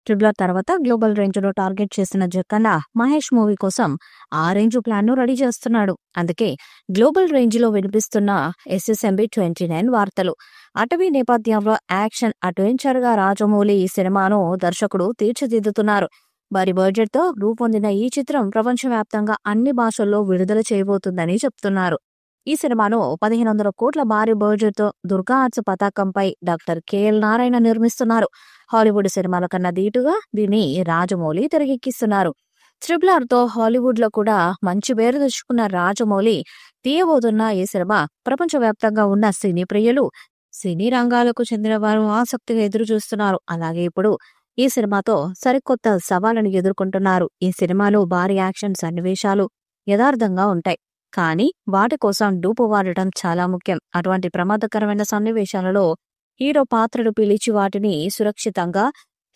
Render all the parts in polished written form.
ట్రిబులర్ తర్వాత global range లో target చేసిన జక్కన్న మహేష్ మూవీ కోసం ఆ రేంజ్ ప్లాన్ ను రెడీ చేస్తున్నాడు. అందుకే గ్లోబల్ రేంజ్ లో వినిపిస్తున్న SSMB 29 వార్తలు. అటవీ నేపథ్యంలో యాక్షన్ అడ్వెంచర్ గా రాజమౌళి ఈ సినిమాను దర్శకుడు తీర్చిదిద్దుతున్నారు. భారీ బడ్జెట్ తో రూపొందిన ఈ చిత్రం ప్రపంచవ్యాప్తంగా అన్ని భాషల్లో విడుదల చేయబోతుందని చెప్తున్నారు. ఈ సినిమాను 1500 కోట్ల భారీ బడ్జెట్ తో దుర్గా ఆర్ట్స్ పతాకంపై డాక్టర్ KL నారాయణ నిర్మిస్తున్నారు. హాలీవుడ్ సినిమాల కన్నా ధీటుగా దీన్ని రాజమౌళి తెరకెక్కిస్తున్నారు. ట్రిబులర్ తో హాలీవుడ్ లో కూడా మంచి పేరు తెచ్చుకున్న రాజమౌళి తీయబోతున్న ఈ సినిమా ప్రపంచవ్యాప్తంగా ఉన్న సినీ ప్రియులు, సినీ రంగాలకు చెందిన వారు ఆసక్తిగా ఎదురు చూస్తున్నారు. అలాగే ఇప్పుడు ఈ సినిమాతో సరికొత్త సవాళ్ళను ఎదుర్కొంటున్నారు. ఈ సినిమాలో భారీ యాక్షన్ సన్నివేశాలు యథార్థంగా ఉంటాయి, కానీ వాటి కోసం డూపు వాడటం చాలా ముఖ్యం. అటువంటి ప్రమాదకరమైన సన్నివేశాలలో హీరో పాత్రలు పిలిచి వాటిని సురక్షితంగా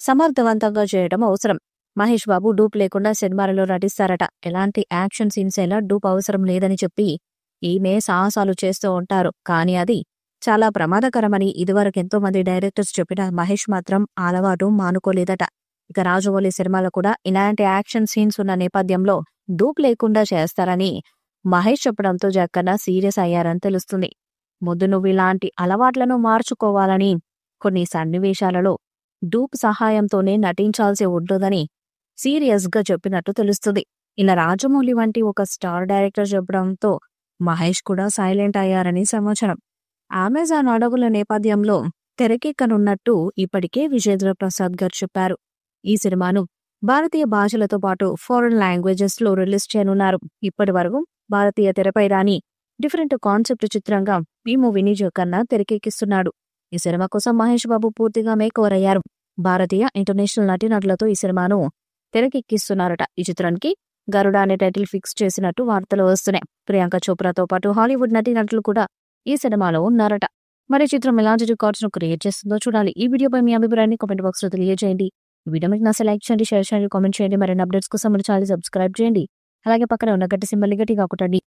సమర్థవంతంగా చేయడం అవసరం. మహేష్ బాబు డూప్ లేకుండా సినిమాలలో నటిస్తారట. ఎలాంటి యాక్షన్ సీన్స్ అయినా డూప్ అవసరం లేదని చెప్పి ఈమె సాహసాలు చేస్తూ ఉంటారు, కానీ అది చాలా ప్రమాదకరమని ఇదివరకు ఎంతో మంది డైరెక్టర్స్ చెప్పినా మహేష్ మాత్రం అలవాటు మానుకోలేదట. ఇక రాజమౌళి సినిమాలో కూడా ఇలాంటి యాక్షన్ సీన్స్ ఉన్న నేపథ్యంలో డూప్ లేకుండా చేస్తారని మహేష్ చెప్పడంతో జక్కన్న సీరియస్ అయ్యారని తెలుస్తుంది. ముందు నువ్వు ఇలాంటి అలవాట్లను మార్చుకోవాలని, కొన్ని సన్నివేశాలలో డూప్ సహాయంతోనే నటించాల్సి ఉంటుందని సీరియస్ గా చెప్పినట్టు తెలుస్తుంది. ఇలా రాజమౌళి వంటి ఒక స్టార్ డైరెక్టర్ చెప్పడంతో మహేష్ కూడా సైలెంట్ అయ్యారని సమాచారం. అమెజాన్ అడవుల నేపథ్యంలో తెరకెక్కనున్నట్టు ఇప్పటికే విజేంద్ర ప్రసాద్ గారు చెప్పారు. ఈ సినిమాను భారతీయ భాషలతో పాటు ఫారెన్ లాంగ్వేజెస్ లో రిలీజ్ చేయనున్నారు. ఇప్పటి వరకు భారతీయ తెరపై రాని డిఫరెంట్ కాన్సెప్ట్ చిత్రంగా ఈ మూవీని జక్కన్న తెరకెక్కిస్తున్నాడు. ఈ సినిమా కోసం మహేష్ బాబు పూర్తిగా మేకవర్ అయ్యారు. భారతీయ ఇంటర్నేషనల్ నటీనటులతో ఈ సినిమాను తెరకెక్కిస్తున్నారట. ఈ చిత్రానికి గరుడ అనే టైటిల్ ఫిక్స్ చేసినట్టు వార్తలు వస్తున్నాయి. ప్రియాంక చోప్రాతో పాటు హాలీవుడ్ నటీనటులు కూడా ఈ సినిమాలో ఉన్నారట. మరి చిత్రం ఎలాంటి రికార్డ్స్ ను క్రియేట్ చేస్తుందో చూడాలి. ఈ వీడియోపై మీ అభిప్రాయాన్ని కామెంట్ బాక్స్ లో తెలియజేయండి. ఈ వీడియో మీకు నచ్చ లైక్ చేయండి, షేర్ చేయండి, కామెంట్ చేయండి. మరిన్ని అప్డేట్స్ కోసం మన ఛానల్ సబ్స్క్రైబ్ చేయండి. అలాగే పక్కన ఉన్న గట్టి సింబల్ గట్టిగా కొట్టండి.